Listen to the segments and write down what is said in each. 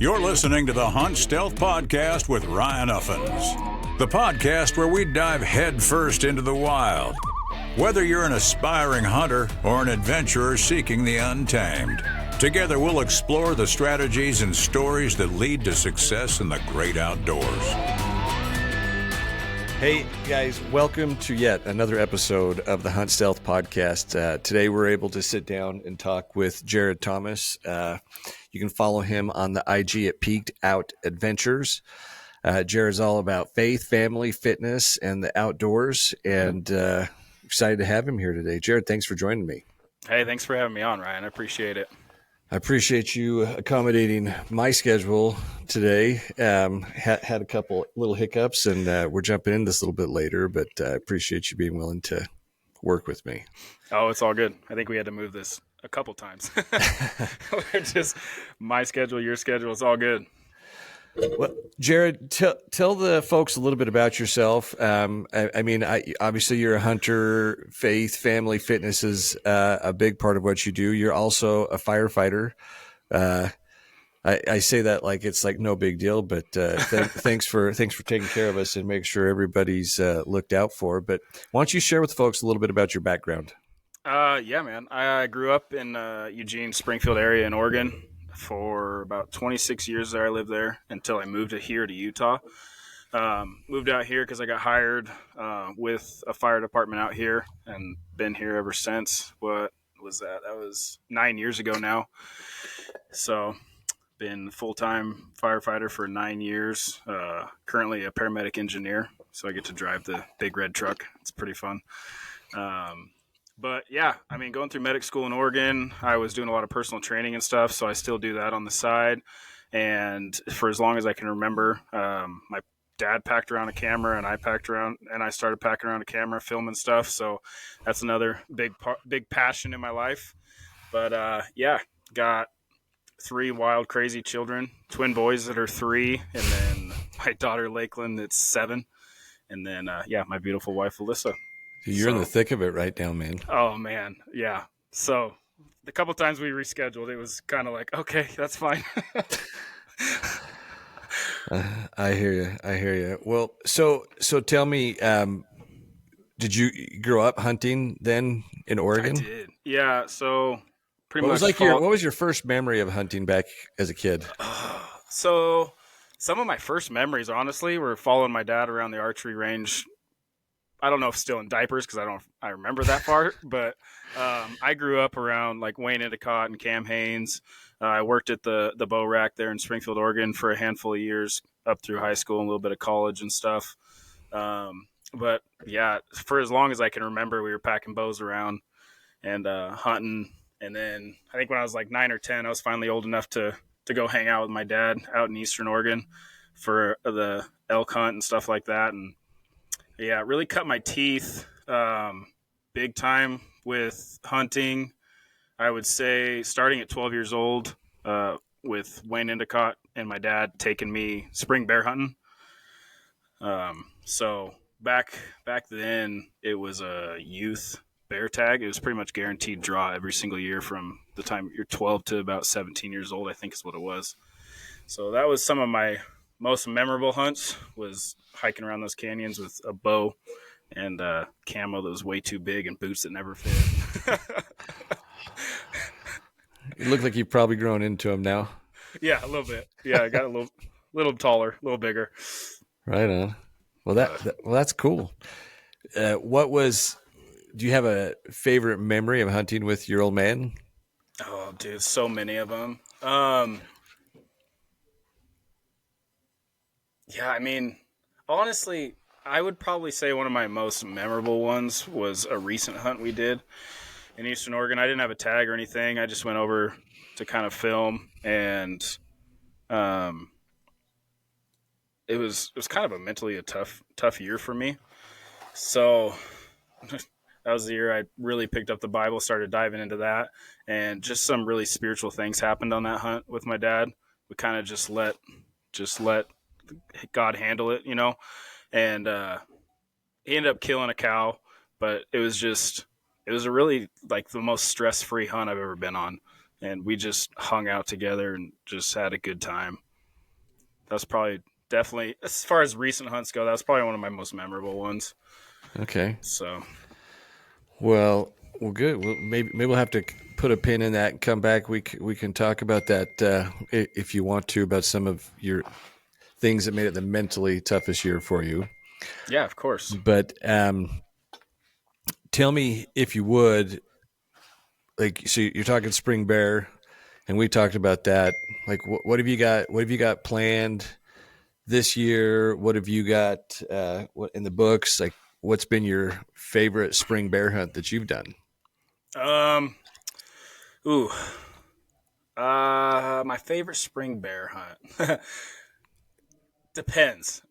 You're listening to the Hunt Stealth Podcast with Ryan Uffens, the podcast where we dive headfirst into the wild. Whether you're an aspiring hunter or an adventurer seeking the untamed, together we'll explore the strategies and stories that lead to success in the great outdoors. Hey guys, welcome to yet another episode of the Hunt Stealth Podcast. Today we're able to sit down and talk with Jared Thomas. You can follow him on the IG at Peaked Out Adventures. Jared's all about faith, family, fitness, and the outdoors, and excited to have him here today. Jared, thanks for joining me. Hey, thanks for having me on, Ryan. I appreciate it. I appreciate you accommodating my schedule today. Had a couple little hiccups, and we're jumping in this a little bit later, but I appreciate you being willing to work with me. Oh, it's all good. I think we had to move this a couple times. We're just my schedule, your schedule. It's all good. Well, Jared, tell the folks a little bit about yourself. Obviously you're a hunter. Faith, family, fitness is a big part of what you do. You're also a firefighter. I say that like it's like no big deal, but thanks for taking care of us and make sure everybody's looked out for. But why don't you share with folks a little bit about your background? Yeah, man. I grew up in Eugene, Springfield area in Oregon. For about 26 years there, I lived there until I moved here to Utah. Moved out here because I got hired with a fire department out here and been here ever since. What was that? That was 9 years ago now. So been full-time firefighter for 9 years. Currently a paramedic engineer, so I get to drive the big red truck. It's pretty fun. But yeah, I mean, going through medic school in Oregon, I was doing a lot of personal training and stuff, so I still do that on the side. And for as long as I can remember, my dad packed around a camera, and I started packing around a camera, filming stuff. So that's another big passion in my life. But yeah, got 3 wild, crazy children, twin boys that are 3, and then my daughter Lakeland that's 7, and then my beautiful wife Alyssa. You're in the thick of it right now, man. Oh, man. Yeah. So the couple times we rescheduled, it was kind of like, okay, that's fine. I hear you. Well, so tell me, did you grow up hunting then in Oregon? I did. Yeah. So pretty much. What was your first memory of hunting back as a kid? So some of my first memories, honestly, were following my dad around the archery range. I don't know if still in diapers because I remember that part, but I grew up around like Wayne Endicott and Cam Haynes. I worked at the bow rack there in Springfield, Oregon for a handful of years up through high school and a little bit of college and stuff. But yeah, for as long as I can remember, we were packing bows around and hunting. And then I think when I was like 9 or 10, I was finally old enough to go hang out with my dad out in Eastern Oregon for the elk hunt and stuff like that. And yeah, it really cut my teeth big time with hunting. I would say starting at 12 years old with Wayne Endicott and my dad taking me spring bear hunting. So back then it was a youth bear tag. It was pretty much guaranteed draw every single year from the time you're 12 to about 17 years old, I think is what it was. So that was some of my most memorable hunts, was hiking around those canyons with a bow and camo that was way too big and boots that never fit. You look like you've probably grown into them now. Yeah, a little bit. Yeah, I got a little taller, a little bigger. Right on. Well, that's cool. Do you have a favorite memory of hunting with your old man? Oh, dude, so many of them. Yeah, I mean, honestly, I would probably say one of my most memorable ones was a recent hunt we did in Eastern Oregon. I didn't have a tag or anything. I just went over to kind of film, and it was kind of a mentally a tough year for me. So that was the year I really picked up the Bible, started diving into that, and just some really spiritual things happened on that hunt with my dad. We kind of just let God handle it, and he ended up killing a cow, but it was a really like the most stress-free hunt I've ever been on. And we just hung out together and just had a good time. That's probably definitely, as far as recent hunts go, that's probably one of my most memorable ones. Okay. So, Well, good. Well, maybe we'll have to put a pin in that and come back. We can talk about that if you want to, about some of your things that made it the mentally toughest year for you. yeah, of course. But tell me, if you would, like, so you're talking spring bear, and we talked about that. Like, what have you got? What have you got planned this year? What have you got what in the books? Like, what's been your favorite spring bear hunt that you've done? Ooh, my favorite spring bear hunt depends.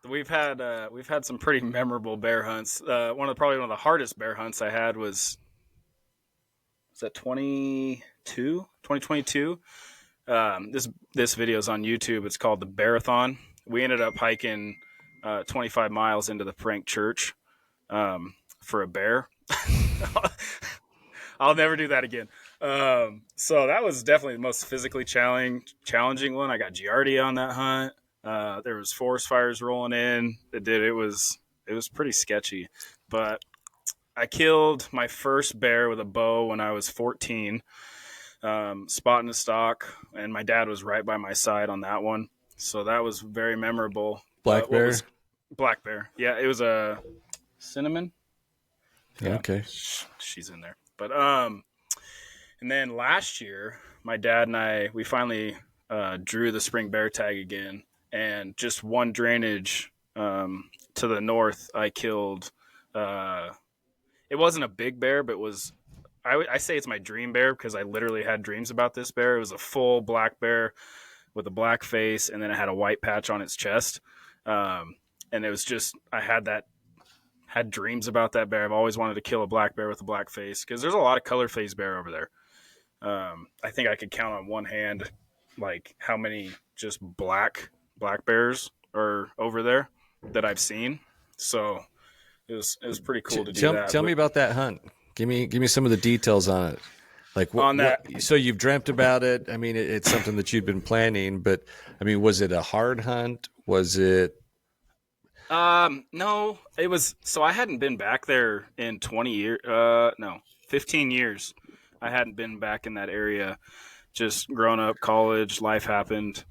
We've had some pretty memorable bear hunts. Probably one of the hardest bear hunts I had was that 2022. This video is on YouTube. It's called the Bearathon. We ended up hiking 25 miles into the prank church for a bear. I'll never do that again. So that was definitely the most physically challenging one. I got Giardia on that hunt. There was forest fires rolling in. It was pretty sketchy, but I killed my first bear with a bow when I was 14, spot in the stock, and my dad was right by my side on that one. So that was very memorable. Black bear? Black bear. Yeah, it was a cinnamon. Yeah, Okay. she's in there. But and then last year, my dad and we finally drew the spring bear tag again, and just one drainage to the north, I killed. It wasn't a big bear, but I say it's my dream bear because I literally had dreams about this bear. It was a full black bear with a black face, and then it had a white patch on its chest. And it was just, I had dreams about that bear. I've always wanted to kill a black bear with a black face because there's a lot of color phase bear over there. I think I could count on one hand like how many just black bears are over there that I've seen. So it was pretty cool to do that. Tell me about that hunt. Give me some of the details on it. Like on that. So you've dreamt about it. I mean, it's something that you've been planning, but I mean, was it a hard hunt? Was it? No, it was. So I hadn't been back there in 20 years. No, 15 years. I hadn't been back in that area. Just grown up, college, life happened.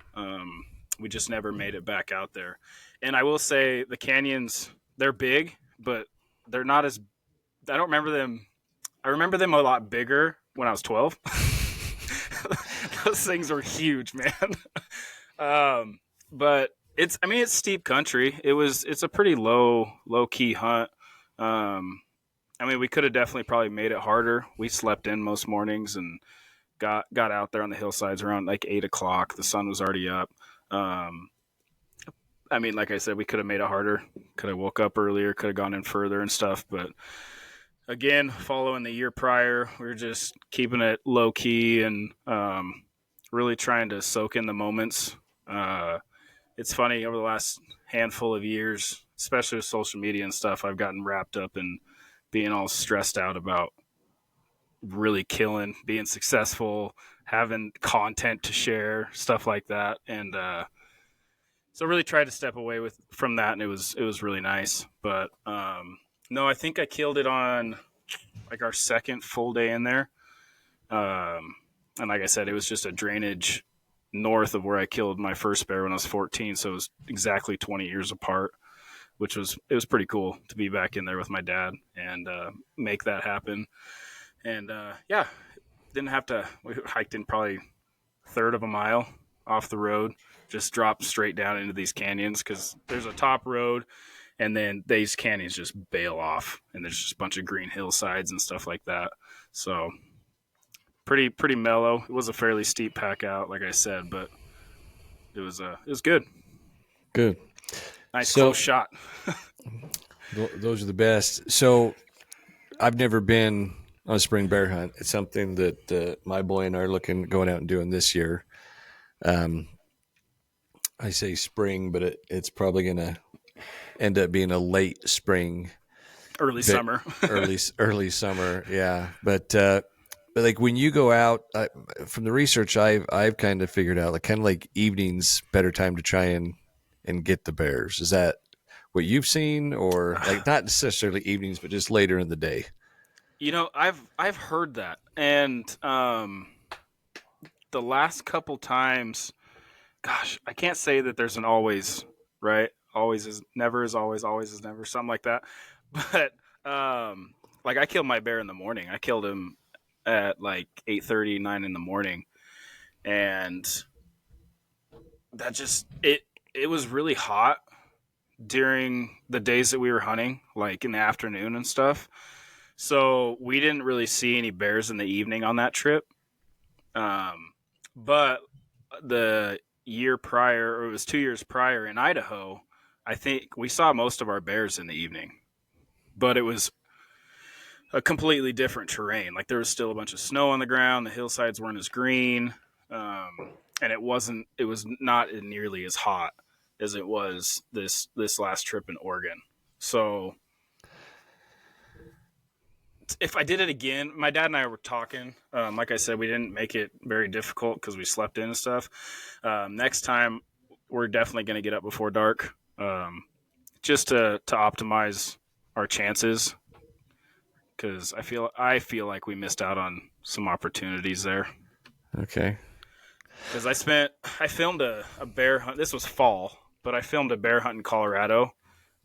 We just never made it back out there. And I will say the canyons, they're big, but they're not as, I don't remember them. I remember them a lot bigger when I was 12. Those things were huge, man. But it's steep country. It's a pretty low key hunt. We could have definitely probably made it harder. We slept in most mornings and got out there on the hillsides around like 8:00. The sun was already up. Like I said, we could have made it harder. Could have woke up earlier, could have gone in further and stuff. But again, following the year prior, we were just keeping it low key and really trying to soak in the moments. It's funny, over the last handful of years, especially with social media and stuff, I've gotten wrapped up in being all stressed out about really killing, being successful, having content to share, stuff like that. And so really tried to step away from that, and it was really nice. But no, I think I killed it on like our second full day in there. And like I said, it was just a drainage north of where I killed my first bear when I was 14. So it was exactly 20 years apart, it was pretty cool to be back in there with my dad and make that happen. And didn't have to, we hiked in probably a third of a mile off the road, just dropped straight down into these canyons because there's a top road and then these canyons just bail off and there's just a bunch of green hillsides and stuff like that. So pretty mellow. It was a fairly steep pack out, like I said, but it was good. Good. Nice close shot. Those are the best. So I've never been on a spring bear hunt. It's something that my boy and I are going out and doing this year. I say spring, but it's probably going to end up being a late spring, early summer. early summer. Yeah. But But like when you go out, from the research I've kind of figured out, like kind of like evenings, better time to try and get the bears. Is that what you've seen, or like not necessarily evenings, but just later in the day? I've heard that, and the last couple times, gosh, I can't say that there's an always, right? Always is never is always is never, something like that. But like I killed my bear in the morning. I killed him at like 8:30, 9 in the morning, and that just it was really hot during the days that we were hunting, like in the afternoon and stuff. So we didn't really see any bears in the evening on that trip. But the year prior, or it was 2 years prior in Idaho, I think we saw most of our bears in the evening. But it was a completely different terrain. Like there was still a bunch of snow on the ground. The hillsides weren't as green, and it was not nearly as hot as it was this last trip in Oregon. So if I did it again, my dad and I were talking. Like I said, we didn't make it very difficult because we slept in and stuff. Next time, we're definitely going to get up before dark, just to optimize our chances. Because I feel like we missed out on some opportunities there. Okay. Because I filmed a bear hunt. This was fall, but I filmed a bear hunt in Colorado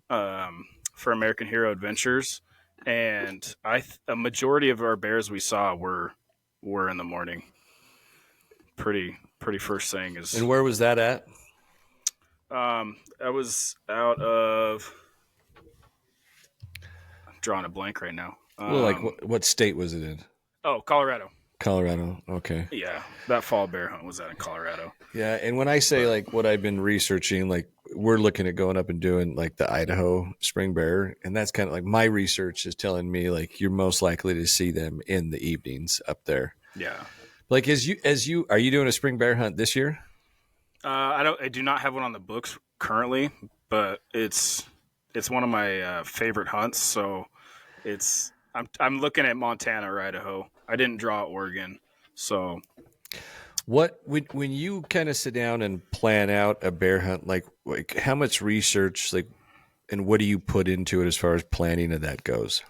for American Hero Adventures, and a majority of our bears we saw were in the morning. Pretty first thing is. And where was that at? I was out of. I'm drawing a blank right now. Well, like what state was it in? Oh, Colorado. Colorado. Okay. Yeah, that fall bear hunt was out in Colorado. Yeah, and when I say like what I've been researching, like we're looking at going up and doing like the Idaho spring bear, and that's kind of like my research is telling me like you're most likely to see them in the evenings up there. Yeah. Like as you are you doing a spring bear hunt this year? I do not have one on the books currently, but it's one of my favorite hunts. So I'm looking at Montana or Idaho. I didn't draw Oregon, so. What when you kind of sit down and plan out a bear hunt, like how much research, like, and what do you put into it as far as planning of that goes?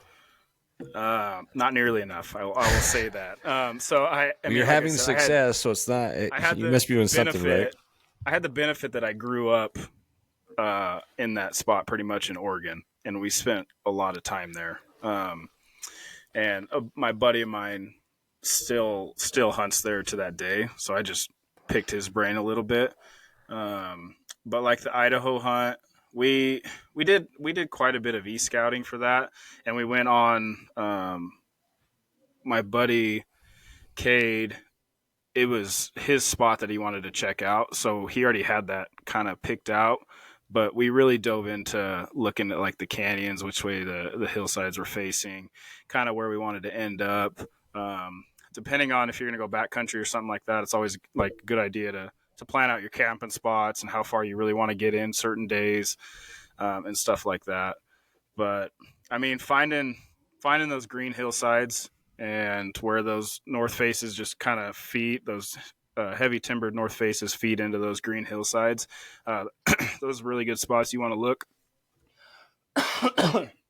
Not nearly enough. I will say that. So I mean, you're like having I said, success, so it's not. You must be doing something right. I had the benefit that I grew up in that spot, pretty much in Oregon, and we spent a lot of time there. And my buddy of mine still hunts there to that day, so I just picked his brain a little bit. But like the Idaho hunt, we did quite a bit of e-scouting for that, and we went on my buddy Cade. It was his spot that he wanted to check out, so he already had that kind of picked out. But we really dove into looking at like the canyons, which way the hillsides were facing, kind of where we wanted to end up. Depending on if you're going to go backcountry or something like that, it's always like a good idea to plan out your camping spots and how far you really want to get in certain days, and stuff like that. But I mean, finding those green hillsides and where those north faces just kind of feed those heavy timbered north faces feed into those green hillsides. Those are really good spots you want to look.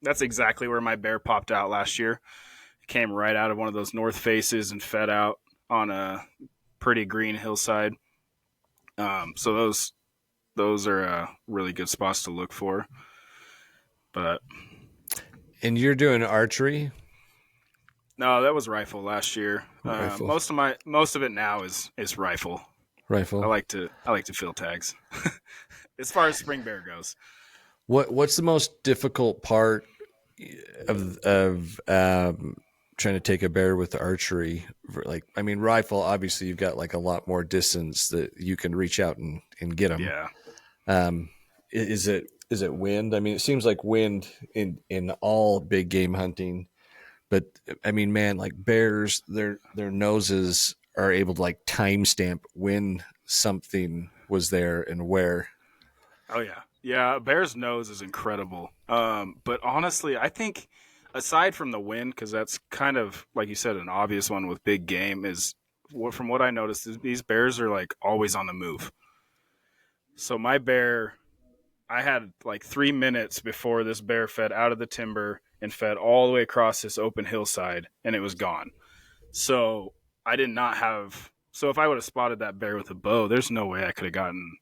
That's exactly where my bear popped out last year. It came right out of one of those north faces and fed out on a pretty green hillside. So those are really good spots to look for. But and you're doing archery? No, that was rifle last year. Rifle. Most of it now is rifle. Rifle. I like to fill tags. As far as spring bear goes. What's the most difficult part of trying to take a bear with archery? Like, I mean, rifle, obviously you've got like a lot more distance that you can reach out and get them. Yeah. Is it wind? I mean, it seems like wind in all big game hunting, but I mean, man, like bears, their noses are able to like timestamp when something was there and where. Oh yeah. Yeah. A bear's nose is incredible. But honestly, I think aside from the wind, because that's kind of, like you said, an obvious one with big game, is from what I noticed, is these bears are like always on the move. So my bear, I had like 3 minutes before this bear fed out of the timber and fed all the way across this open hillside, and it was gone. So I did not have. So if I would have spotted that bear with a bow, there's no way I could have gotten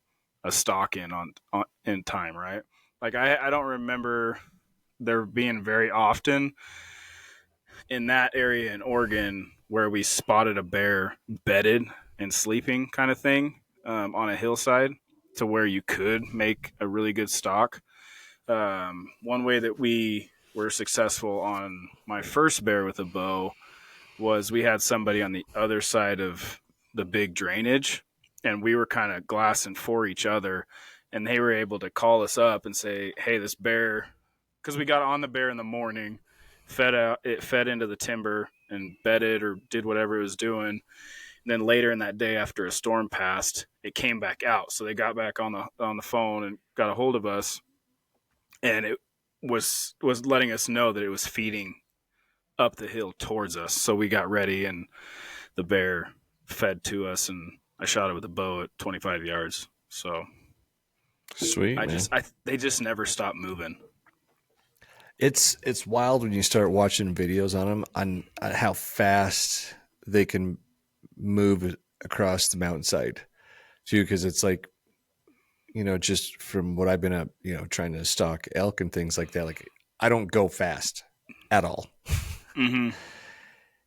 a stalk on in time, right? Like I don't remember there being very often in that area in Oregon where we spotted a bear bedded and sleeping kind of thing on a hillside to where you could make a really good stalk. One way that we were successful on my first bear with a bow was we had somebody on the other side of the big drainage, and we were kind of glassing for each other, and they were able to call us up and say, hey, this bear, because we got on the bear in the morning, it fed into the timber and bedded or did whatever it was doing. And then later in that day, after a storm passed, it came back out. So they got back on the phone and got a hold of us, and it was letting us know that it was feeding up the hill towards us. So we got ready, and the bear fed to us, and I shot it with a bow at 25 yards. So Sweet, man. They just never stop moving. It's wild when you start watching videos on them on how fast they can move across the mountainside too, because it's like, just from what I've been up, trying to stalk elk and things like that, like I don't go fast at all. Mm-hmm.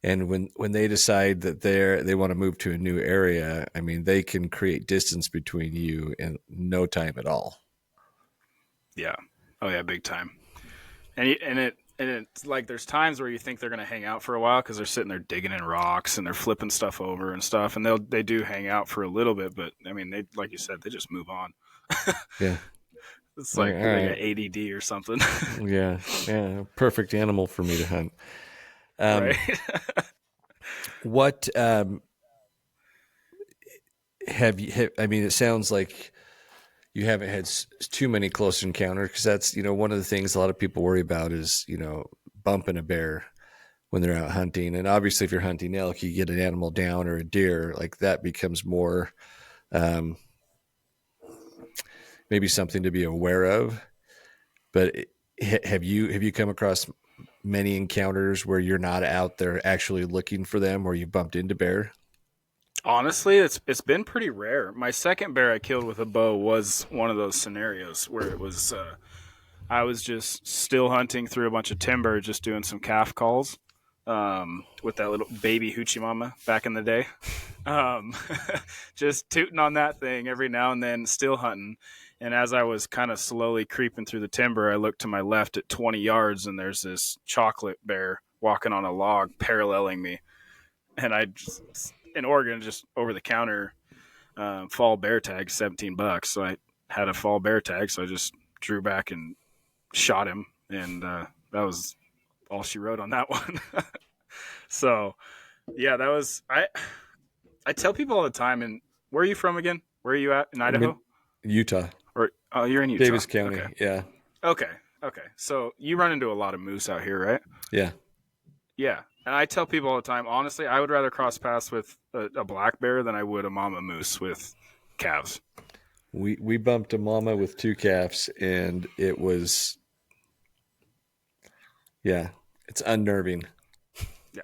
And when they decide that they want to move to a new area, I mean, they can create distance between you in no time at all. Yeah. Oh yeah, big time. And it's like there's times where you think they're going to hang out for a while because they're sitting there digging in rocks and they're flipping stuff over and stuff, and they do hang out for a little bit, but I mean, they, like you said, they just move on. Yeah. It's like they got ADD or something. Yeah. Perfect animal for me to hunt. Right. What have you? I mean, it sounds like you haven't had too many close encounters, because that's one of the things a lot of people worry about is bumping a bear when they're out hunting. And obviously, if you're hunting elk, you get an animal down or a deer, like that becomes more maybe something to be aware of. But have you come across many encounters where you're not out there actually looking for them, or you bumped into bear? Honestly, it's been pretty rare. My second bear I killed with a bow was one of those scenarios where it was I was just still hunting through a bunch of timber, just doing some calf calls with that little baby hoochie mama back in the day. Just tooting on that thing every now and then, still hunting. And as I was kind of slowly creeping through the timber, I looked to my left at 20 yards, and there's this chocolate bear walking on a log paralleling me. And I just, in Oregon, just over the counter, fall bear tag, $17. So I had a fall bear tag, so I just drew back and shot him, and that was all she wrote on that one. So yeah, that was I tell people all the time. And where are you from again? Where are you at in Idaho? Utah. Or oh, you're in Utah. Davis County. Okay. Yeah. Okay. So you run into a lot of moose out here, right? Yeah. Yeah. And I tell people all the time, honestly, I would rather cross paths with a black bear than I would a mama moose with calves. We bumped a mama with two calves, and it was, it's unnerving.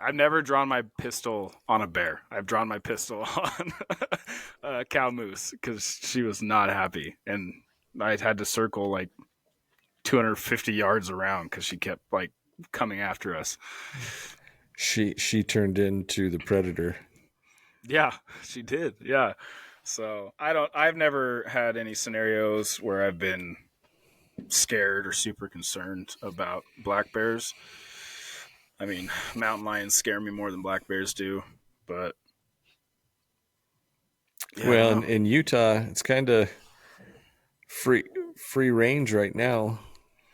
I've never drawn my pistol on a bear. I've drawn my pistol on a cow moose because she was not happy, and I had to circle like 250 yards around because she kept like coming after us. She turned into the predator. Yeah, she did. Yeah. So I've never had any scenarios where I've been scared or super concerned about black bears. I mean, mountain lions scare me more than black bears do, but yeah, well, in Utah, it's kind of free range right now.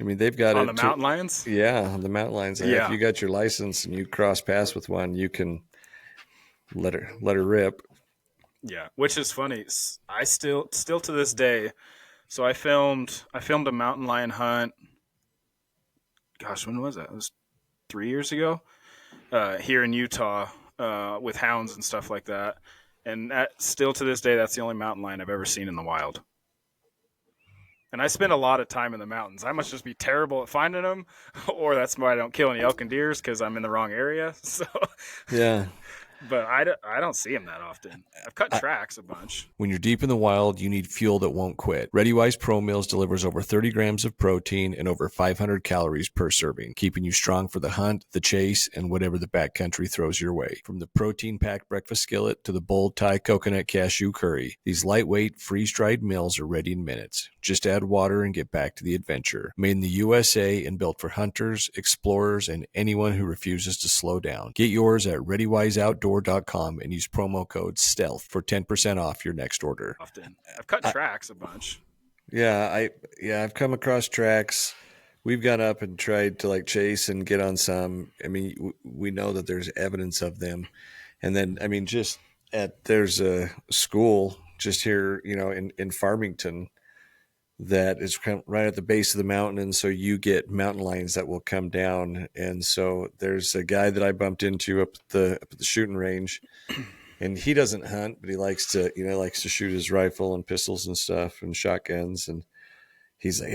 I mean, they've got on the mountain lions. Yeah, on the mountain lions. Yeah. If you got your license and you cross paths with one, you can let her rip. Yeah, which is funny. I still to this day. So I filmed a mountain lion hunt. Gosh, when was that? It was 3 years ago here in Utah with hounds and stuff like that. And still to this day, that's the only mountain lion I've ever seen in the wild. And I spend a lot of time in the mountains. I must just be terrible at finding them, or that's why I don't kill any elk and deers because I'm in the wrong area. So, Yeah. but I don't see them that often. I've cut tracks a bunch. When you're deep in the wild, you need fuel that won't quit. ReadyWise Pro Meals delivers over 30 grams of protein and over 500 calories per serving, keeping you strong for the hunt, the chase, and whatever the backcountry throws your way. From the protein-packed breakfast skillet to the bold Thai coconut cashew curry, these lightweight, freeze-dried meals are ready in minutes. Just add water and get back to the adventure. Made in the USA and built for hunters, explorers, and anyone who refuses to slow down. Get yours at ReadyWiseOutdoor.com and use promo code STEALTH for 10% off your next order. Often. I've cut tracks a bunch. Yeah, I've come across tracks. We've gone up and tried to like chase and get on some. I mean, we know that there's evidence of them. And then, I mean, there's a school just here, in Farmington that is right at the base of the mountain. And so you get mountain lions that will come down. And so there's a guy that I bumped into up at the shooting range, and he doesn't hunt, but he likes to shoot his rifle and pistols and stuff and shotguns. And he's like,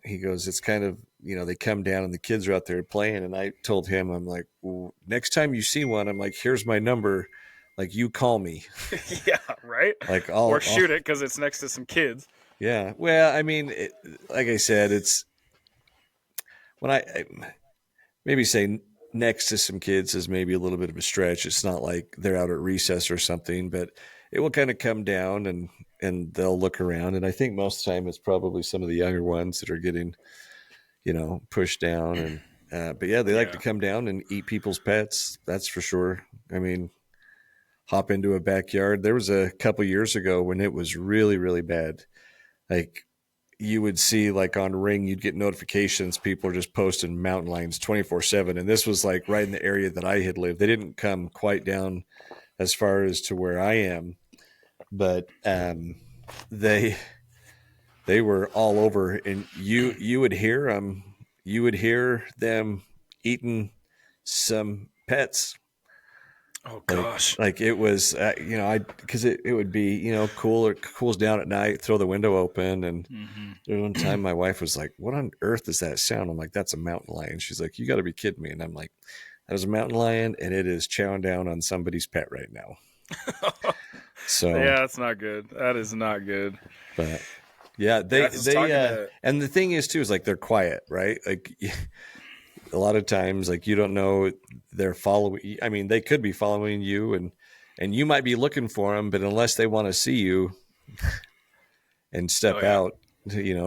he goes, it's kind of, they come down and the kids are out there playing. And I told him, I'm like, well, next time you see one, I'm like, here's my number. Like, you call me. Yeah. Right. Like, or shoot it, 'cause it's next to some kids. Yeah. Well, I mean, like I said, it's when I maybe say next to some kids is maybe a little bit of a stretch. It's not like they're out at recess or something, but it will kind of come down and they'll look around. And I think most of the time it's probably some of the younger ones that are getting, pushed down. And, but yeah, they like to come down and eat people's pets. That's for sure. I mean, hop into a backyard. There was a couple years ago when it was really, really bad. Like, you would see, like, on Ring, you'd get notifications. People are just posting mountain lions 24/7. And this was like right in the area that I had lived. They didn't come quite down as far as to where I am, but they were all over, and you would hear them. You would hear them eating some pets. Oh gosh! Like it was, because it would be, cool. It cools down at night. Throw the window open, and there was one time my wife was like, "What on earth is that sound?" I'm like, "That's a mountain lion." She's like, "You got to be kidding me!" And I'm like, "That is a mountain lion, and it is chowing down on somebody's pet right now." So yeah, that's not good. That is not good. But yeah, and the thing is too is like they're quiet, right? Like a lot of times, like you don't know they're following. I mean, they could be following you, and you might be looking for them, but unless they want to see you and step out,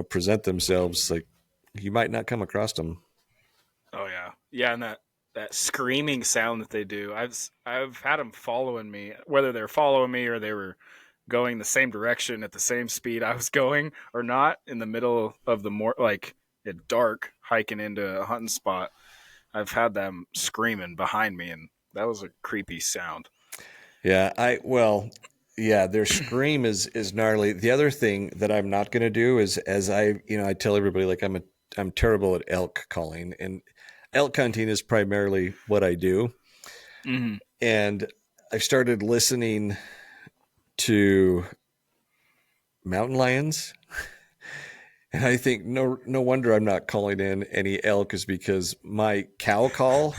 present themselves, like you might not come across them. Oh yeah, yeah, and that screaming sound that they do. I've had them following me, whether they're following me or they were going the same direction at the same speed I was going or not, in the middle of the like at dark, hiking into a hunting spot. I've had them screaming behind me, and that was a creepy sound. Yeah, their scream is gnarly. The other thing that I'm not going to do is, as I tell everybody, like I'm terrible at elk calling, and elk hunting is primarily what I do. Mm-hmm. And I started listening to mountain lions. And I think no wonder I'm not calling in any elk is because my cow call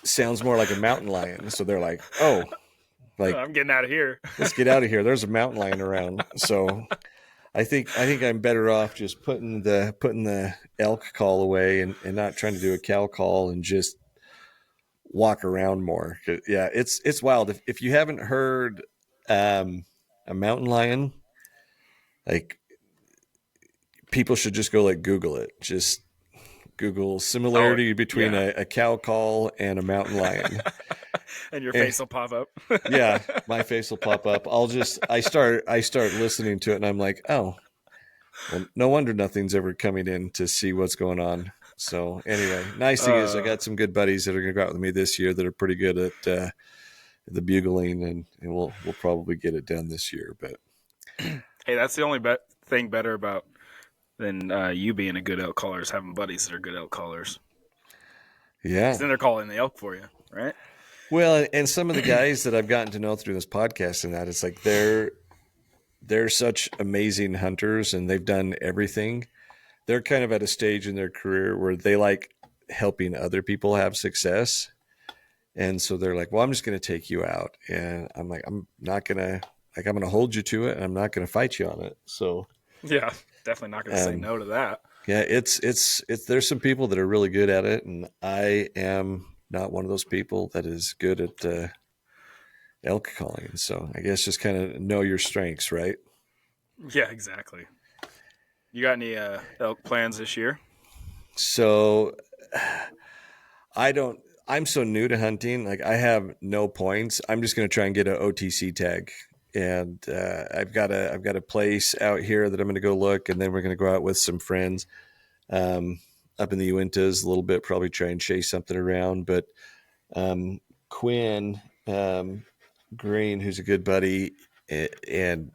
sounds more like a mountain lion. So they're like, "Oh, like I'm getting out of here. Let's get out of here. There's a mountain lion around." So I think I'm better off just putting the elk call away and not trying to do a cow call and just walk around more. Yeah, it's wild. If you haven't heard a mountain lion, like, people should just go Google it. Just Google similarity between a cow call and a mountain lion. And your face will pop up. Yeah, my face will pop up. I start listening to it, and I'm like, oh, well, no wonder nothing's ever coming in to see what's going on. So anyway, nice thing is I got some good buddies that are going to go out with me this year that are pretty good at the bugling, and we'll probably get it done this year. But hey, that's the only thing better than you being a good elk caller is having buddies that are good elk callers. Yeah. 'Cause then they're calling the elk for you, right? Well, and some of the guys that I've gotten to know through this podcast and that, it's like they're such amazing hunters and they've done everything. They're kind of at a stage in their career where they like helping other people have success. And so they're like, well, I'm just going to take you out. And I'm like, I'm not going to, like, I'm going to hold you to it and I'm not going to fight you on it. So, Yeah, definitely not going to say no to that. yeah, it's, there's some people that are really good at it. And I am not one of those people that is good at elk calling. And so I guess just kind of know your strengths, right? Yeah, exactly. You got any elk plans this year? So I'm so new to hunting. Like I have no points. I'm just going to try and get an OTC tag. And I've got a place out here that I'm going to go look, and then we're going to go out with some friends up in the Uintas a little bit, probably try and chase something around. But Quinn Green, who's a good buddy, and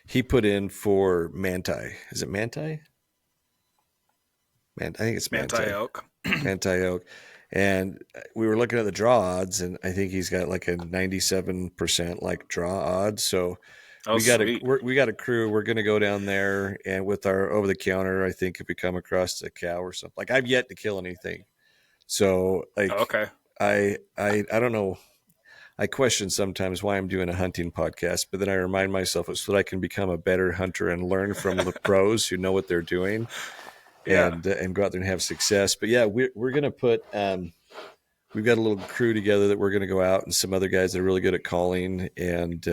he put in for Manti. Is it Manti? Man, I think it's Manti. Manti elk. Manti elk. And we were looking at the draw odds, and I think he's got like a 97% like draw odds. So we got a crew. We're going to go down there, and with our over the counter, I think if we come across a cow or something, like I've yet to kill anything. So like, okay. I don't know. I question sometimes why I'm doing a hunting podcast, but then I remind myself it's so that I can become a better hunter and learn from the pros who know what they're doing. Yeah. And go out there and have success. But yeah, we're going to put, we've got a little crew together that we're going to go out and some other guys that are really good at calling. And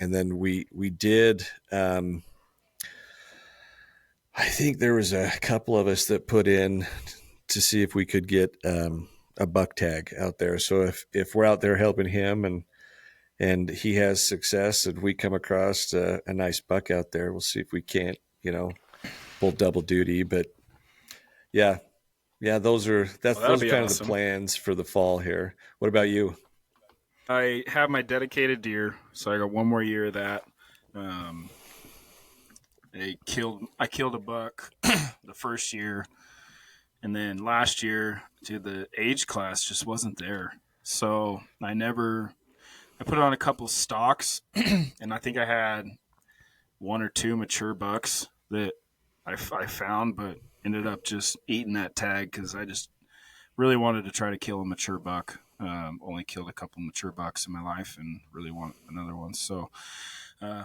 then we did, I think there was a couple of us that put in to see if we could get a buck tag out there. So if we're out there helping him and he has success and we come across a nice buck out there, we'll see if we can't, pull double duty. But yeah, those are kind awesome. of the plans for the fall here. What about you? I have my dedicated deer, so I got one more year of that. I killed a buck the first year, and then last year the age class just wasn't there. So I put on a couple of stalks, and I think I had one or two mature bucks that I found, but ended up just eating that tag because I just really wanted to try to kill a mature buck. Only killed a couple mature bucks in my life and really want another one. So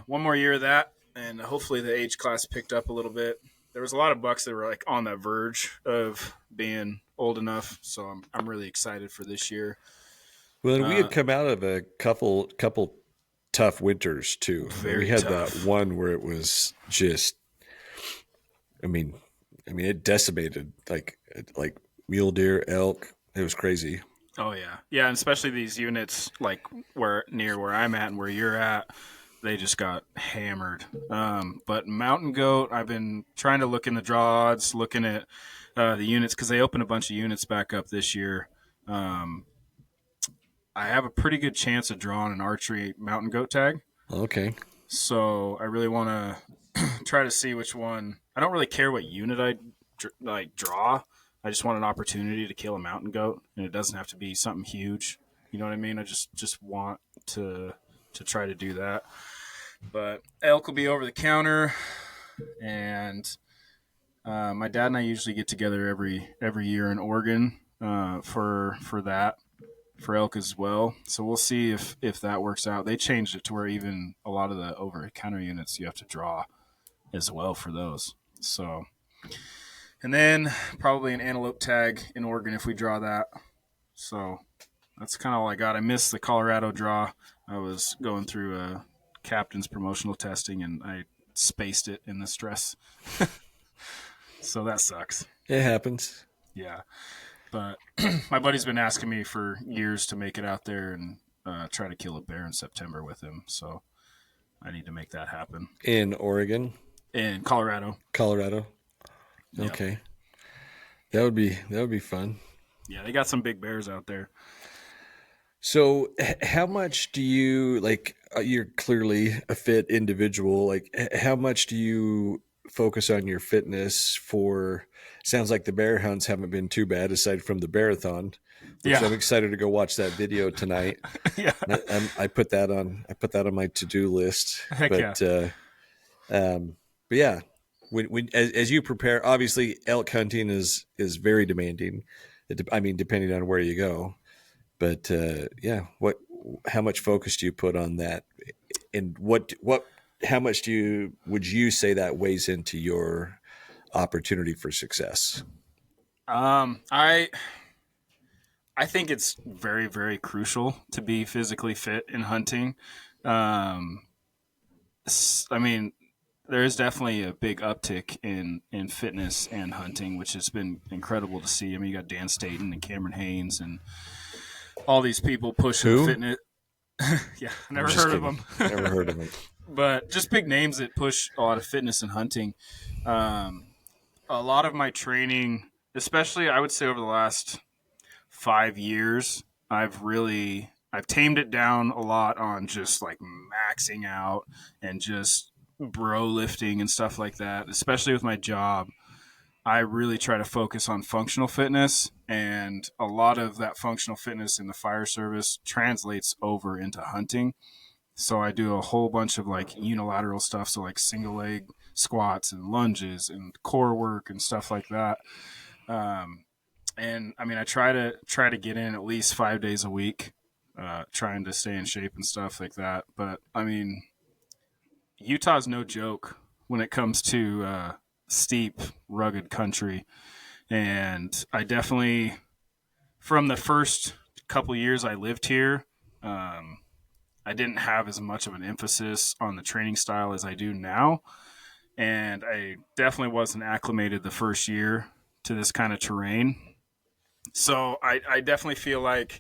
one more year of that, and hopefully the age class picked up a little bit. There was a lot of bucks that were like on the verge of being old enough, so I'm really excited for this year. Well, we had come out of a couple tough winters too. We had tough. that one where it was just, I mean, it decimated like mule deer, elk. It was crazy. Oh yeah, and especially these units like where I'm at and where you're at, they just got hammered. But mountain goat, I've been trying to look in the draw odds, looking at the units because they opened a bunch of units back up this year. I have a pretty good chance of drawing an archery mountain goat tag. Okay. So I really want to try to see which one. I don't really care what unit I draw. I just want an opportunity to kill a mountain goat, and it doesn't have to be something huge. You know what I mean? I just want to try to do that. But elk will be over the counter, and my dad and I usually get together every year in Oregon for that. For elk as well. So we'll see if that works out. They changed it to where even a lot of the over-counter units you have to draw as well for those. So, and then probably an antelope tag in Oregon if we draw that. So that's kind of all I got. I missed the Colorado draw. I was going through a captain's promotional testing and I spaced it in the stress. So that sucks. It happens. Yeah. But my buddy's been asking me for years to make it out there and try to kill a bear in September with him. So I need to make that happen. In Oregon? In Colorado. Yep. Okay. That would be fun. Yeah, they got some big bears out there. So how much do you, like, you're clearly a fit individual. Like, how much do you focus on your fitness for, sounds like the bear hunts haven't been too bad aside from the bearathon, which I'm excited to go watch that video tonight. Yeah. I put that on my to-do list. Heck but, yeah. But yeah, as you prepare, obviously elk hunting is very demanding. Depending on where you go, but how much focus do you put on that, and how much would you say that weighs into your opportunity for success? I think it's very, very crucial to be physically fit in hunting. There is definitely a big uptick in fitness and hunting, which has been incredible to see. I mean, you got Dan Staton and Cameron Haynes and all these people pushing fitness. Yeah, never heard of them. Never heard of them. But just big names that push a lot of fitness and hunting. A lot of my training, especially I would say over the last 5 years, I've tamed it down a lot on just like maxing out and just bro lifting and stuff like that. Especially with my job, I really try to focus on functional fitness, and a lot of that functional fitness in the fire service translates over into hunting. So I do a whole bunch of like unilateral stuff, so like single leg squats and lunges and core work and stuff like that. And I mean, I try to get in at least 5 days a week, trying to stay in shape and stuff like that. But I mean, Utah's no joke when it comes to steep, rugged country. And I definitely, from the first couple years I lived here, I didn't have as much of an emphasis on the training style as I do now. And I definitely wasn't acclimated the first year to this kind of terrain. So I definitely feel like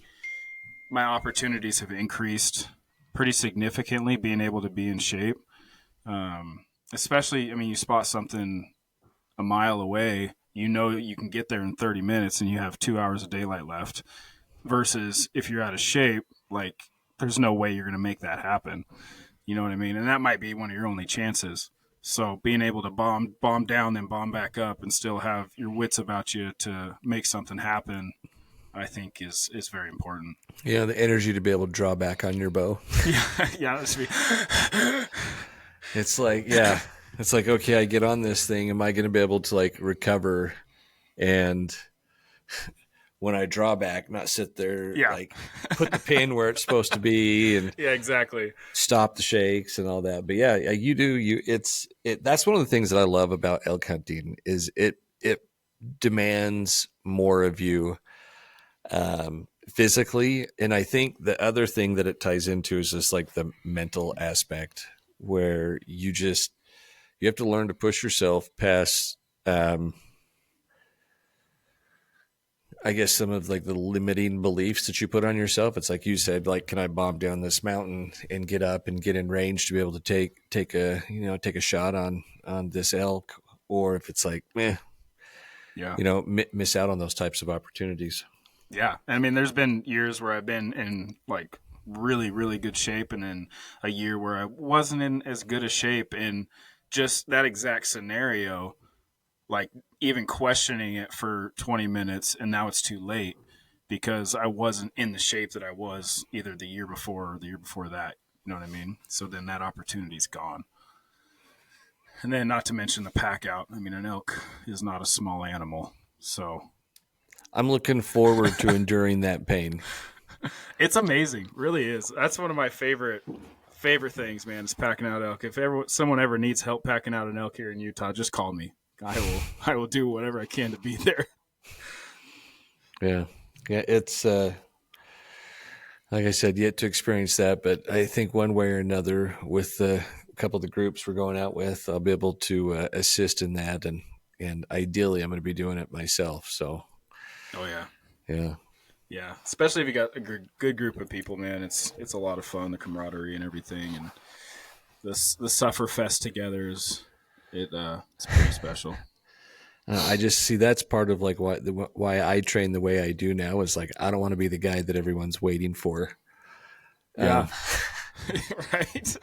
my opportunities have increased pretty significantly being able to be in shape. Especially, I mean, you spot something a mile away, you know you can get there in 30 minutes and you have 2 hours of daylight left, versus if you're out of shape, like there's no way you're going to make that happen. You know what I mean? And that might be one of your only chances. So being able to bomb down, then bomb back up and still have your wits about you to make something happen, I think is very important. Yeah, the energy to be able to draw back on your bow. Yeah, that's me. It's like, okay, I get on this thing. Am I going to be able to like recover? And when I draw back, not sit there, like put the pin where it's supposed to be, and yeah, exactly, stop the shakes and all that. But yeah, you do. That's one of the things that I love about elk hunting is it demands more of you, physically. And I think the other thing that it ties into is just like the mental aspect, where you have to learn to push yourself past, I guess some of like the limiting beliefs that you put on yourself. It's like you said, like, can I bomb down this mountain and get up and get in range to be able to take a shot on this elk? Or if it's like, miss out on those types of opportunities. Yeah. I mean, there's been years where I've been in like really, really good shape, and then a year where I wasn't in as good a shape, and just that exact scenario, like even questioning it for 20 minutes, and now it's too late because I wasn't in the shape that I was either the year before or the year before that. You know what I mean? So then that opportunity's gone. And then not to mention the pack out. I mean, an elk is not a small animal. So I'm looking forward to enduring that pain. It's amazing. Really is. That's one of my favorite things, man, is packing out elk. If someone ever needs help packing out an elk here in Utah, just call me. I will do whatever I can to be there. Yeah. It's like I said, yet to experience that, but I think one way or another with a couple of the groups we're going out with, I'll be able to assist in that, and ideally, I'm going to be doing it myself. So. Oh yeah. Yeah. Yeah, especially if you got a good group of people, man. It's a lot of fun, the camaraderie and everything, and the suffer fest together it's pretty special. I just see that's part of like why I train the way I do now is like I don't want to be the guy that everyone's waiting for. Yeah, right.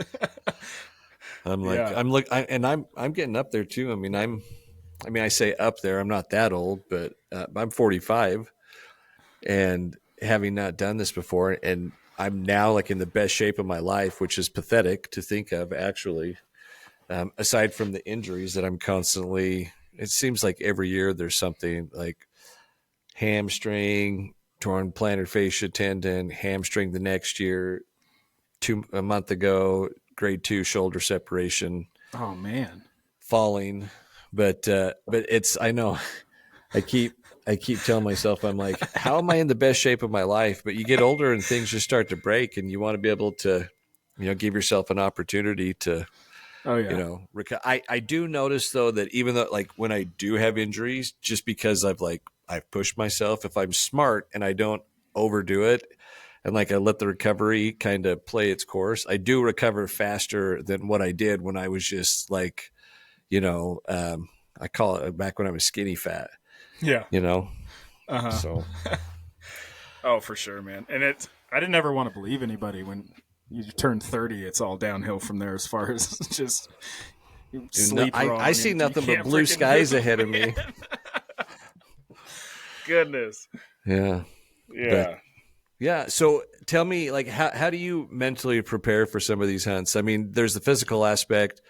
Yeah. I'm getting up there too. I say up there, I'm not that old, but I'm 45 and having not done this before. And I'm now like in the best shape of my life, which is pathetic to think of actually. Aside from the injuries that I'm constantly, it seems like every year there's something like hamstring, torn plantar fascia tendon, hamstring the next year, a month ago, grade 2 shoulder separation, Oh man. falling. But it's, I know I keep telling myself, I'm like, how am I in the best shape of my life? But you get older and things just start to break, and you want to be able to, give yourself an opportunity to, Oh yeah. I do notice though that even though like when I do have injuries, just because I've pushed myself, if I'm smart and I don't overdo it and like I let the recovery kind of play its course, I do recover faster than what I did when I was just like, I call it back when I was skinny fat, Yeah. you know? Uh-huh. So Oh, for sure, man. And I didn't ever want to believe anybody when you turn 30, it's all downhill from there as far as just sleep wrong. I see nothing but blue skies ahead of me. Goodness. Yeah. Yeah. But, yeah. So tell me, like, how do you mentally prepare for some of these hunts? I mean, there's the physical aspect,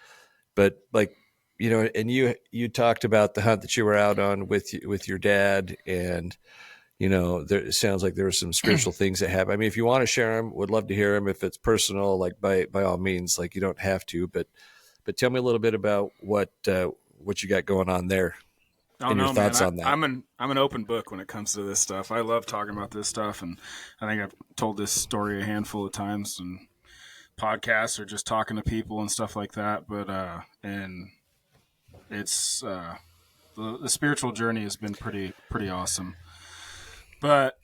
but like, and you talked about the hunt that you were out on with your dad, and it sounds like there were some spiritual things that happened. I mean, if you want to share them, would love to hear them. If it's personal, like by all means, like you don't have to, but tell me a little bit about what you got going on there. Oh And your no, man! thoughts on that. I'm an open book when it comes to this stuff. I love talking about this stuff, and I think I've told this story a handful of times in podcasts or just talking to people and stuff like that. But and it's the spiritual journey has been pretty awesome. But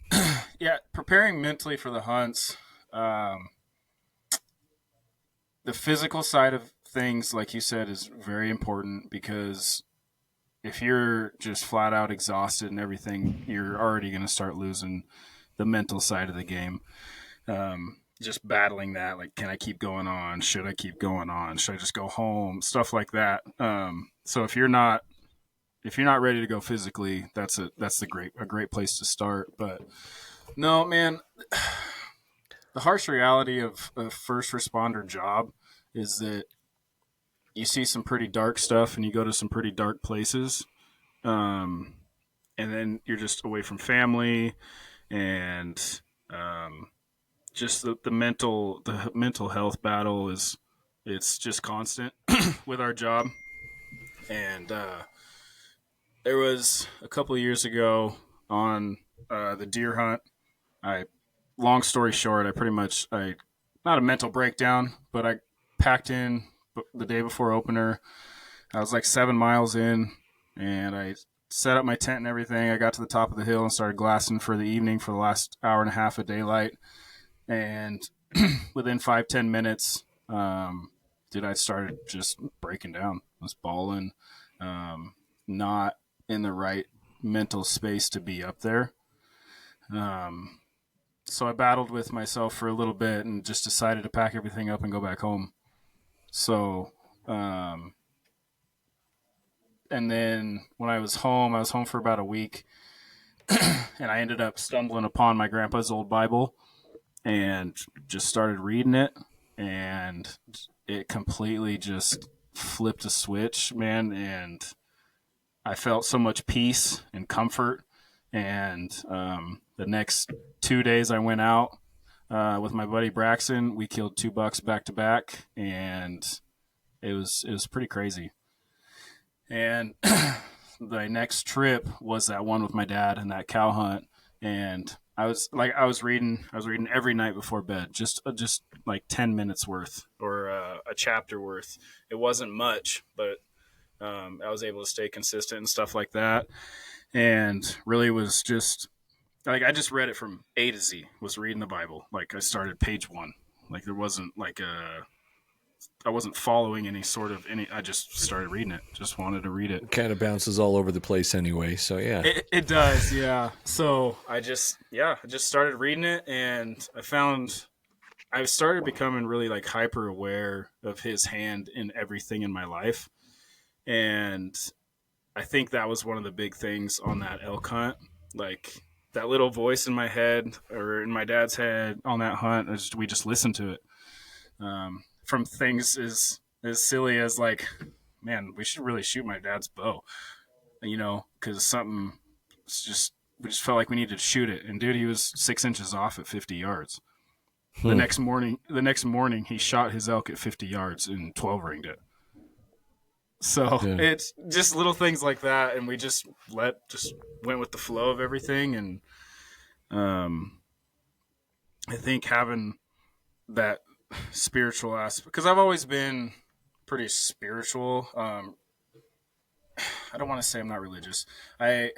yeah, preparing mentally for the hunts, the physical side of things, like you said, is very important because if you're just flat out exhausted and everything, you're already going to start losing the mental side of the game. Just battling that, like, can I keep going on? Should I keep going on? Should I just go home? Stuff like that. So if you're not ready to go physically, that's a great place to start. But no, man, the harsh reality of a first responder job is that you see some pretty dark stuff and you go to some pretty dark places. And then you're just away from family and just the mental health battle it's just constant with our job. And there was a couple of years ago on the deer hunt. Long story short, I not a mental breakdown, but I packed in the day before opener. I was like 7 miles in, and I set up my tent and everything. I got to the top of the hill and started glassing for the evening for the last hour and a half of daylight. And within 5-10 minutes, I started just breaking down. I was bawling, not in the right mental space to be up there. So I battled with myself for a little bit and just decided to pack everything up and go back home. So, and then when I was home for about a week, and I ended up stumbling upon my grandpa's old Bible and just started reading it, and it completely just flipped a switch, man, and I felt so much peace and comfort. And the next 2 days I went out with my buddy Braxton. We killed 2 bucks back to back, and it was pretty crazy. And the next trip was that one with my dad and that cow hunt. And I was reading every night before bed, just like 10 minutes worth or a chapter worth. It wasn't much, but I was able to stay consistent and stuff like that. And really was just like, I just read it from A to Z, was reading the Bible. Like I started page 1. Like there wasn't I wasn't following I just started reading it. Just wanted to read it. Kind of bounces all over the place anyway. So yeah, it does. Yeah. So I just started reading it, and I found I've started becoming really like hyper aware of his hand in everything in my life. And I think that was one of the big things on that elk hunt. Like that little voice in my head or in my dad's head on that hunt, we just listened to it. From things as silly as like, man, we should really shoot my dad's bow, because something, we just felt like we needed to shoot it. And dude, he was 6 inches off at 50 yards. The next morning, he shot his elk at 50 yards and 12 ringed it. So it's just little things like that, and we just went with the flow of everything. And I think having that spiritual aspect, because I've always been pretty spiritual. I don't want to say I'm not religious. I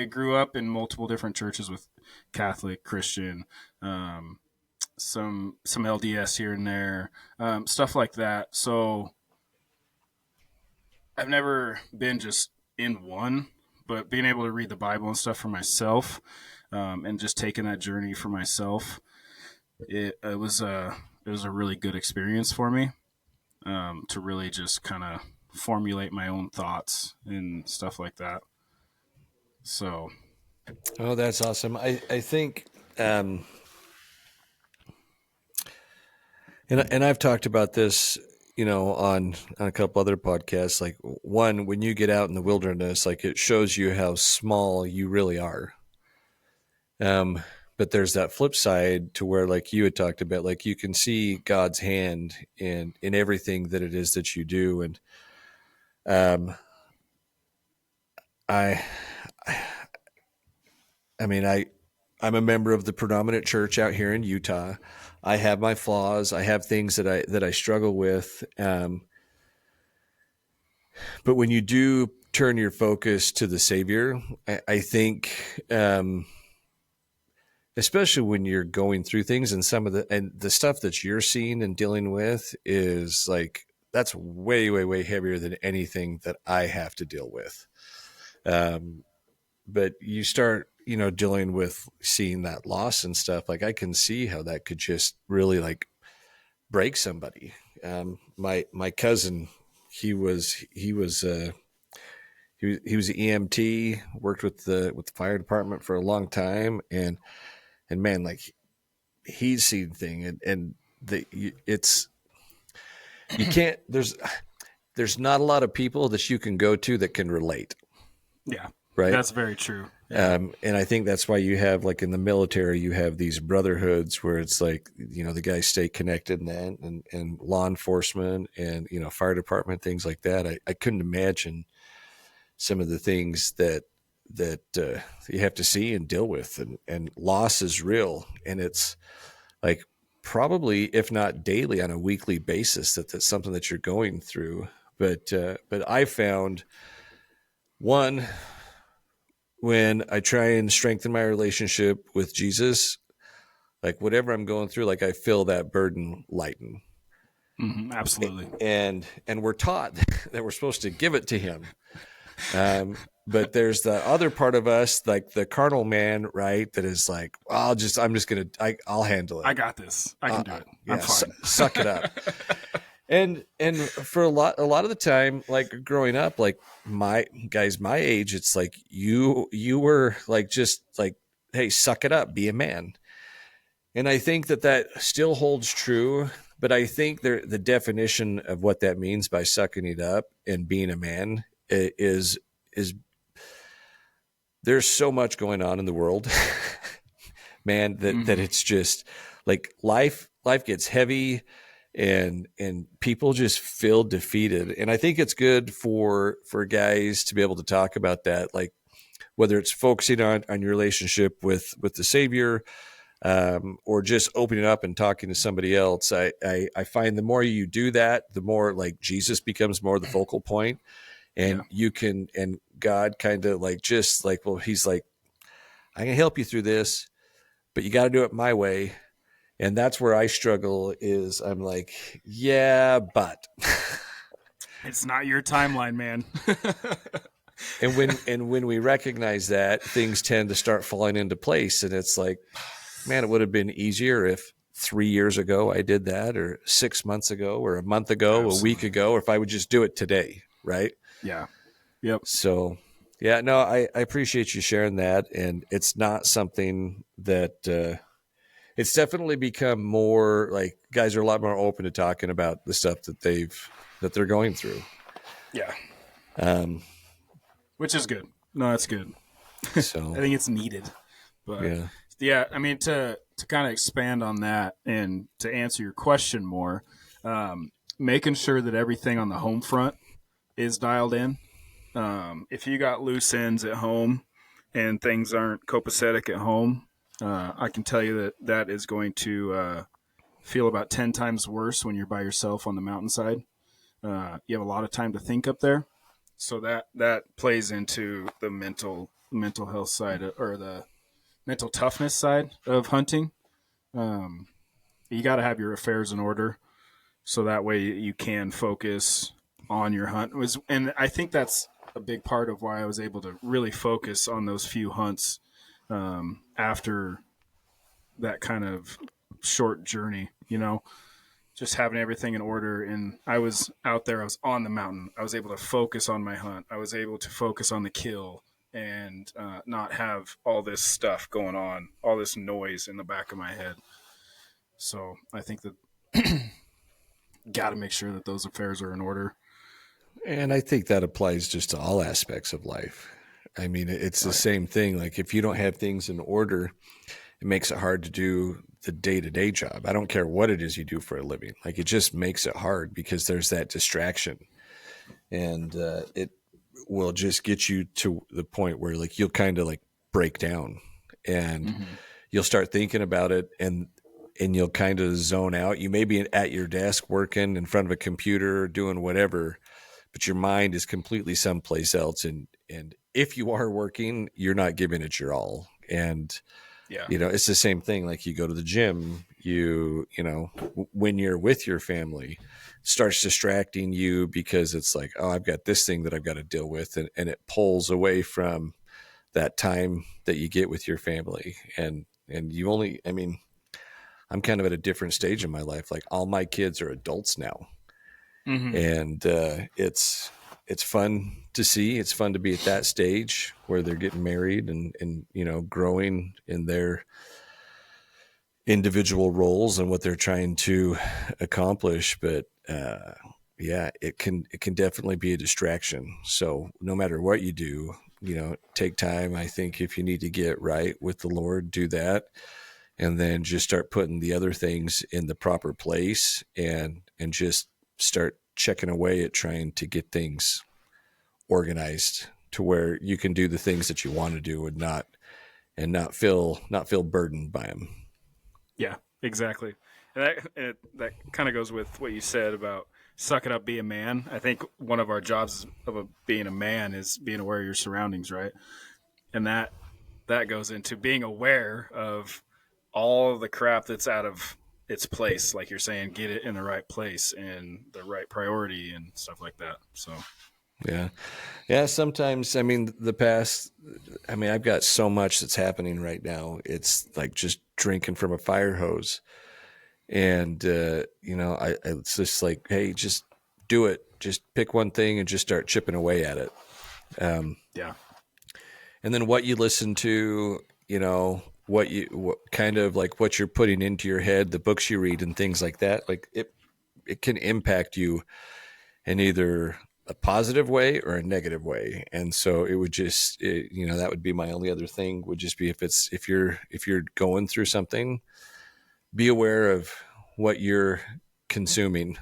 grew up in multiple different churches with Catholic, Christian, some LDS here and there, stuff like that. So I've never been just in one, but being able to read the Bible and stuff for myself, and just taking that journey for myself, it was a really good experience for me, to really just kind of formulate my own thoughts and stuff like that. So, oh, that's awesome. I think, and I've talked about this, on a couple other podcasts. Like, one, when you get out in the wilderness, like, it shows you how small you really are. But there's that flip side to where, like you had talked about, like, you can see God's hand in everything that it is that you do. And I'm a member of the predominant church out here in Utah. I have my flaws. I have things that I struggle with. But when you do turn your focus to the Savior, I think, especially when you're going through things, and the stuff that you're seeing and dealing with is like, that's way, way, way heavier than anything that I have to deal with. But you start, dealing with seeing that loss and stuff. Like, I can see how that could just really like break somebody. My cousin, he was an EMT, worked with the fire department for a long time. And man, like, he's seen thing, and you can't, there's not a lot of people that you can go to that can relate. yeah, right. That's very true. Yeah. And I think that's why you have, like, in the military, you have these brotherhoods where it's like, the guys stay connected, and law enforcement and, fire department, things like that. I couldn't imagine some of the things that you have to see and deal with, and loss is real. And it's like, probably, if not daily, on a weekly basis, that's something that you're going through. But I found, one, when I try and strengthen my relationship with Jesus, like, whatever I'm going through, like, I feel that burden lighten. Mm-hmm, absolutely. And we're taught that we're supposed to give it to him. But there's the other part of us, like the carnal man, right? That is like, well, I'll handle it. I got this. I can do it. I'm fine. Suck it up. And for a lot of the time, like, growing up, like, my age, it's like, you were like, just like, hey, suck it up, be a man. And I think that still holds true, but I think the definition of what that means by sucking it up and being a man is there's so much going on in the world, man, that it's just like, life gets heavy, and people just feel defeated. And I think it's good for guys to be able to talk about that, like, whether it's focusing on your relationship with the Savior, or just opening up and talking to somebody else. I find the more you do that, the more, like, Jesus becomes more the focal point, and you can, and God kind of, like, just like, well, he's like, I can help you through this, but you got to do it my way. And that's where I struggle, is I'm like, yeah, but it's not your timeline, man. and when we recognize that, things tend to start falling into place. And it's like, man, it would have been easier if 3 years ago I did that, or 6 months ago, or a month ago, Absolutely. a week ago, or if I would just do it today, right? Yeah. Yep. So, yeah, no, I appreciate you sharing that. And it's not something that it's definitely become more like guys are a lot more open to talking about the stuff that they're going through. Yeah. Um, Which is good. No, that's good. so I think it's needed. But yeah, yeah, I mean, to kind of expand on that and to answer your question more, making sure that everything on the home front is dialed in. If you got loose ends at home and things aren't copacetic at home, I can tell you that that is going to feel about 10 times worse when you're by yourself on the mountainside. You have a lot of time to think up there. So that plays into the mental health side, or the mental toughness side of hunting. You got to have your affairs in order, so that way you can focus on your hunt. And I think that's a big part of why I was able to really focus on those few hunts after that kind of short journey. Just having everything in order. And I was out there, I was on the mountain. I was able to focus on my hunt. I was able to focus on the kill and not have all this stuff going on, all this noise in the back of my head. So I think that got to make sure that those affairs are in order. and I think that applies just to all aspects of life. I mean, it's the same thing. Like if you don't have things in order, it makes it hard to do the day-to-day job. I don't care what it is you do for a living. Like it just makes it hard because there's that distraction, and it will just get you to the point where like you'll kind of like break down, and you'll start thinking about it, and you'll kind of zone out. You may be at your desk working in front of a computer doing whatever, but your mind is completely someplace else. And if you are working, you're not giving it your all. And Yeah. it's the same thing. Like you go to the gym, when you're with your family, it starts distracting you because it's like, oh, I've got this thing that I've got to deal with. And it pulls away from that time that you get with your family. And you only, I mean, I'm kind of at a different stage in my life. Like all my kids are adults now. And it's fun to see. It's fun to be at that stage where they're getting married and growing in their individual roles and what they're trying to accomplish. But yeah, it can definitely be a distraction. So no matter what you do, take time. I think if you need to get right with the Lord, do that. And then just start putting the other things in the proper place and just start checking away at trying to get things organized to where you can do the things that you want to do and not feel burdened by them. Yeah, exactly. And that kind of goes with what you said about suck it up, be a man. I think one of our jobs of being a man is being aware of your surroundings, right? And that goes into being aware of all the crap that's out of its place, like you're saying, get it in the right place and the right priority and stuff like that. So yeah, sometimes, I mean, I've got so much that's happening right now. It's like just drinking from a fire hose. And it's just like, hey, just do it. Just pick one thing and just start chipping away at it. yeah. And then what you listen to, what kind of like what you're putting into your head, the books you read and things like that, like it can impact you in either a positive way or a negative way. And so it would just, that would be my only other thing would just be if you're going through something, be aware of what you're consuming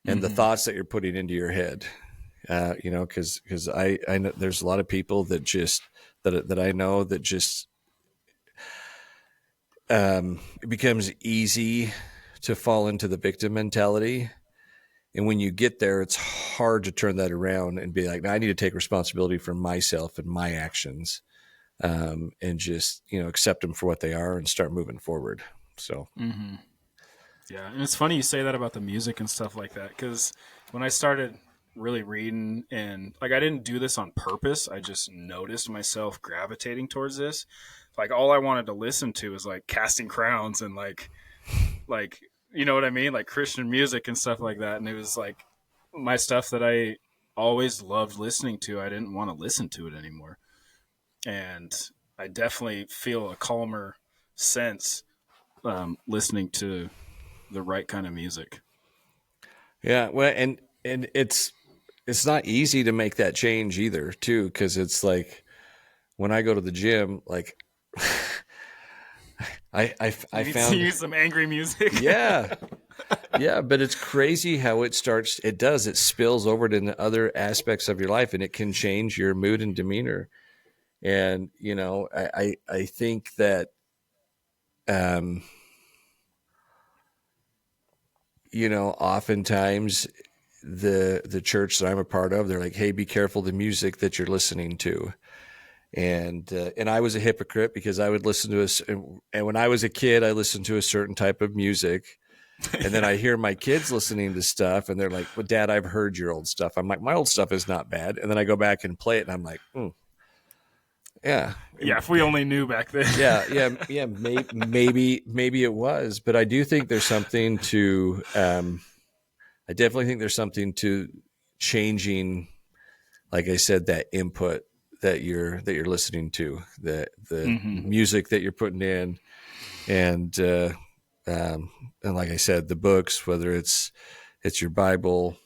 and the thoughts that you're putting into your head. Because I know there's a lot of people that just that I know that just it becomes easy to fall into the victim mentality. And when you get there, it's hard to turn that around and be like, no, I need to take responsibility for myself and my actions, and just, accept them for what they are and start moving forward. So, Yeah. And it's funny you say that about the music and stuff like that. Cause when I started really reading and like, I didn't do this on purpose. I just noticed myself gravitating towards this. Like all I wanted to listen to was like Casting Crowns and like like, you know what I mean? Like Christian music and stuff like that. And it was like my stuff that I always loved listening to. I didn't want to listen to it anymore. And I definitely feel a calmer sense listening to the right kind of music. Yeah. Well, and it's not easy to make that change either too. Cause it's like when I go to the gym, like I found you some angry music. Yeah. Yeah, but it's crazy how it spills over into other aspects of your life, and it can change your mood and demeanor. And, I think that, oftentimes the church that I'm a part of, they're like, hey, be careful the music that you're listening to. And I was a hypocrite because I would listen to and when I was a kid, I listened to a certain type of music. And then I hear my kids listening to stuff and they're like, well, Dad, I've heard your old stuff. I'm like, my old stuff is not bad. And then I go back and play it and I'm like, yeah. Yeah, if we only knew back then. Yeah. Maybe it was. But I do think there's something to, I definitely think there's something to changing, like I said, that input that you're listening to, the music that you're putting in. And like I said, the books, whether it's your Bible,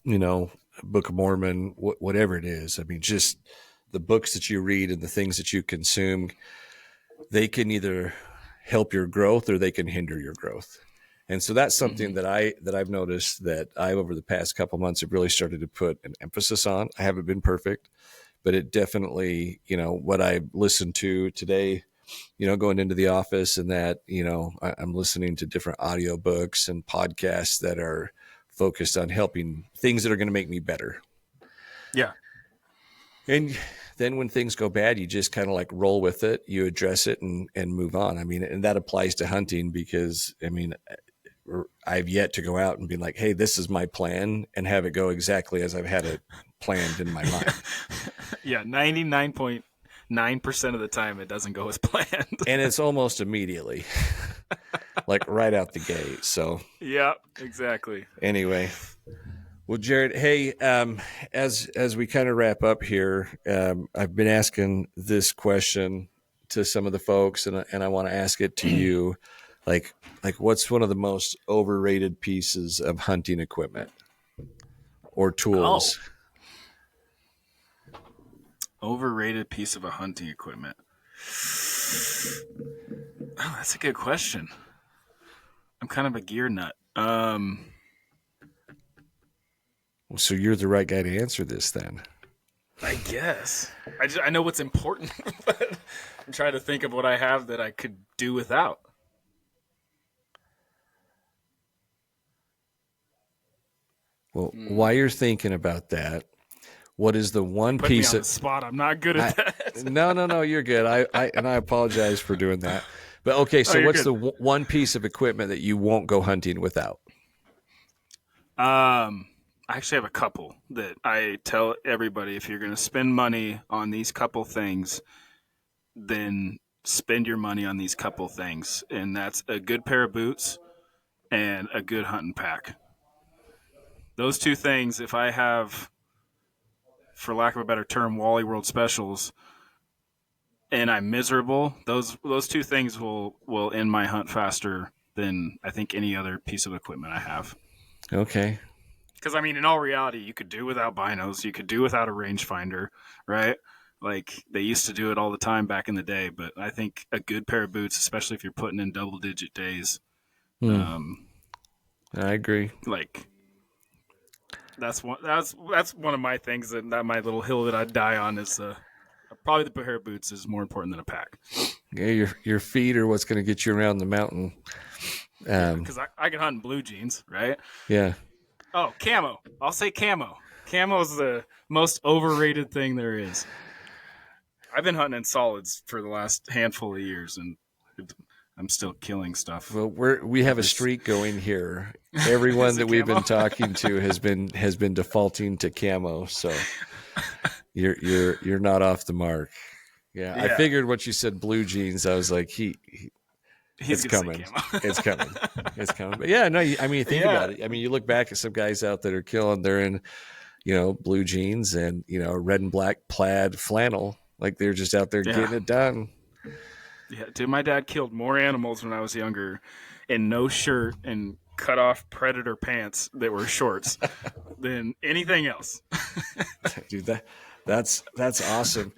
Book of Mormon, whatever it is. I mean, just the books that you read and the things that you consume, they can either help your growth or they can hinder your growth. And so that's something that I've noticed that I, over the past couple months, have really started to put an emphasis on. I haven't been perfect, but it definitely, what I listened to today, going into the office and that, I'm listening to different audiobooks and podcasts that are focused on helping things that are going to make me better. Yeah. And then when things go bad, you just kind of like roll with it, you address it and move on. I mean, and that applies to hunting because, I mean, I've yet to go out and be like, hey, this is my plan and have it go exactly as I've had it planned in my mind. Yeah. 99.9% of the time it doesn't go as planned. And it's almost immediately like right out the gate. So yeah, exactly. Anyway, well, Jared, hey, as we kind of wrap up here, I've been asking this question to some of the folks and I want to ask it to you. Like what's one of the most overrated pieces of hunting equipment or tools? Overrated piece of a hunting equipment. Oh, that's a good question. I'm kind of a gear nut. So you're the right guy to answer this then. I guess. I know what's important, but I'm trying to think of what I have that I could do without. Well, while you're thinking about that, what is the one Put piece me on the spot? I'm not good at that. No, you're good. I apologize for doing that. But okay, so what's the one piece of equipment that you won't go hunting without? I actually have a couple that I tell everybody, if you're going to spend money on these couple things, then spend your money on these couple things. And that's a good pair of boots and a good hunting pack. Those two things, if I have, for lack of a better term, Wally World Specials, and I'm miserable, those two things will end my hunt faster than I think any other piece of equipment I have. Okay. Because, I mean, in all reality, you could do without binos. You could do without a rangefinder, right? Like, they used to do it all the time back in the day. But I think a good pair of boots, especially if you're putting in double-digit days. I agree. Like, that's one of my things that my little hill that I'd die on is probably the pair of boots is more important than a pack. Yeah, your feet are what's going to get you around the mountain. Because I can hunt in blue jeans, right? Yeah. Oh, camo. I'll say camo. Camo is the most overrated thing there is. I've been hunting in solids for the last handful of years, and I'm still killing stuff. Well, we have a streak going here. Everyone that we've been talking to has been defaulting to camo, so you're not off the mark. Yeah. I figured when you said blue jeans, I was like, He's It's gonna say coming. camo. It's coming. It's coming. But yeah, no, I mean, think Yeah. about it. I mean, you look back at some guys out that are killing, they're in, blue jeans and, red and black plaid flannel. Like they're just out there Yeah. getting it done. Yeah, dude, my dad killed more animals when I was younger in no shirt and cut off predator pants that were shorts than anything else. Dude, that's awesome.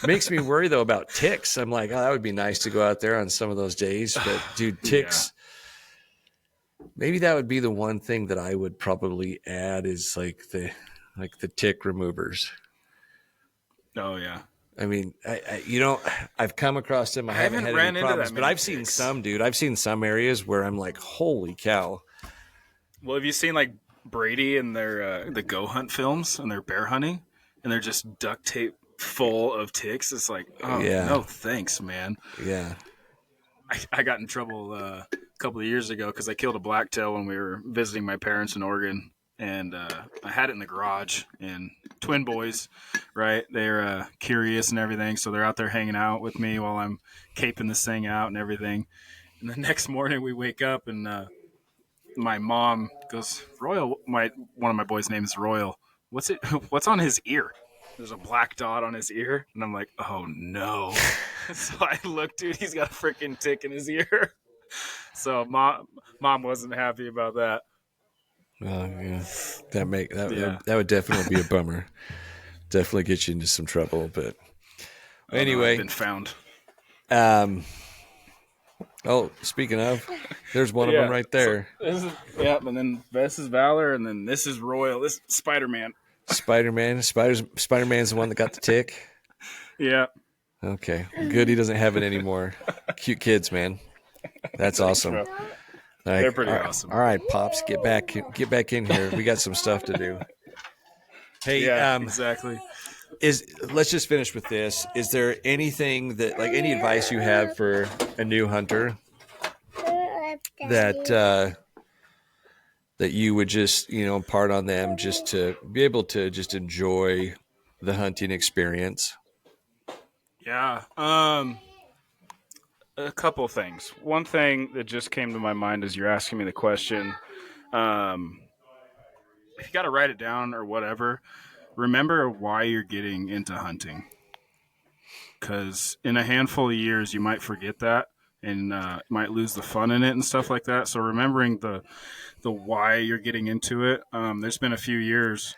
Makes me worry though about ticks. I'm like, oh, that would be nice to go out there on some of those days. But dude, ticks, maybe that would be the one thing that I would probably add is like the tick removers. Oh yeah. I mean, I've come across them. I haven't had ran any into problems, that but many I've seen ticks. some, dude. I've seen some areas where I'm like, holy cow. Well, have you seen like Brady and their the Go Hunt films and their bear hunting, and they're just duct tape full of ticks? It's like, oh Yeah. no, thanks, man. Yeah. I got in trouble a couple of years ago because I killed a blacktail when we were visiting my parents in Oregon, and I had it in the garage. And twin boys, right? They're curious and everything, so they're out there hanging out with me while I'm caping this thing out and everything. And the next morning we wake up and my mom goes, "Royal, one of my boys' name is Royal. What's on his ear?" There's a black dot on his ear, and I'm like, "Oh no!" So I look, dude, he's got a freaking tick in his ear. So mom wasn't happy about that. Yeah. That would definitely be a bummer. Definitely get you into some trouble. But anyway, I've been found. Oh, speaking of, there's one of them right there. So and then this is Valor, and then this is Royal. This is Spider-Man. Spider-Man. Spider-Man's the one that got the tick. Yeah. Okay, good. He doesn't have it anymore. Cute kids, man. That's awesome. Bro. They're pretty awesome. All right, pops, get back in here. We got some stuff to do. Hey, exactly. Let's just finish with this. Is there anything that, like, any advice you have for a new hunter that you would just, impart on them just to be able to just enjoy the hunting experience? Yeah. A couple of things. One thing that just came to my mind as you're asking me the question, if you got to write it down or whatever, remember why you're getting into hunting. Because in a handful of years, you might forget that and might lose the fun in it and stuff like that. So remembering the why you're getting into it. There's been a few years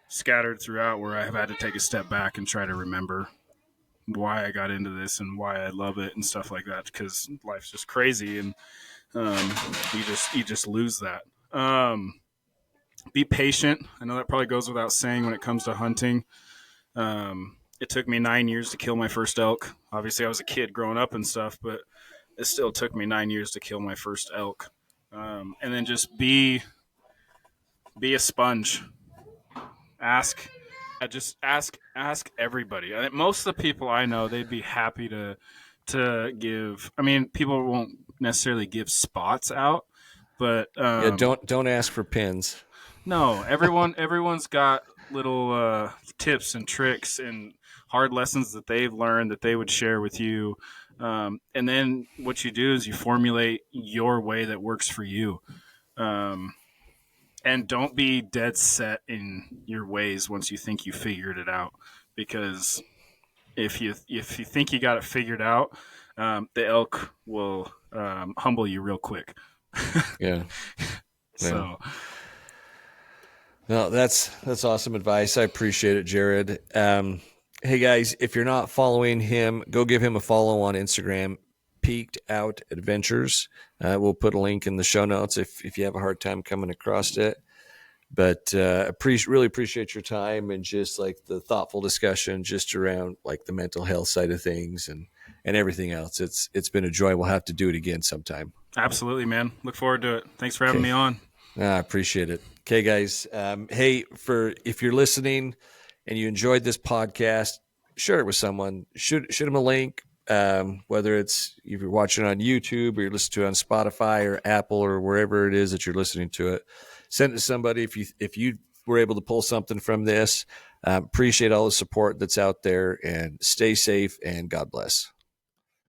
scattered throughout where I have had to take a step back and try to remember why I got into this and why I love it and stuff like that, because life's just crazy and you just lose that. Be patient. I know that probably goes without saying when it comes to hunting. It took me 9 years to kill my first elk. Obviously, I was a kid growing up and stuff, but it still took me 9 years to kill my first elk. And then just be a sponge. Ask everybody. Most of the people I know, they'd be happy to give. I mean, people won't necessarily give spots out, but don't ask for pins. No, everyone's got little tips and tricks and hard lessons that they've learned that they would share with you. And then what you do is you formulate your way that works for you. And don't be dead set in your ways once you think you figured it out, because if you think you got it figured out, the elk will humble you real quick. Yeah. So. No, that's awesome advice. I appreciate it, Jared. Hey guys, if you're not following him, go give him a follow on Instagram, Peaked Out Adventures. We'll put a link in the show notes if you have a hard time coming across it. But really appreciate your time and just like the thoughtful discussion just around like the mental health side of things and everything else. It's been a joy. We'll have to do it again sometime. Absolutely, man. Look forward to it. Thanks for having me on. I appreciate it. Okay, guys. Hey, if you're listening and you enjoyed this podcast, share it with someone. Shoot them a link. Whether it's if you're watching on YouTube or you're listening to it on Spotify or Apple or wherever it is that you're listening to it, send it to somebody. If you were able to pull something from this, appreciate all the support that's out there, and stay safe and God bless.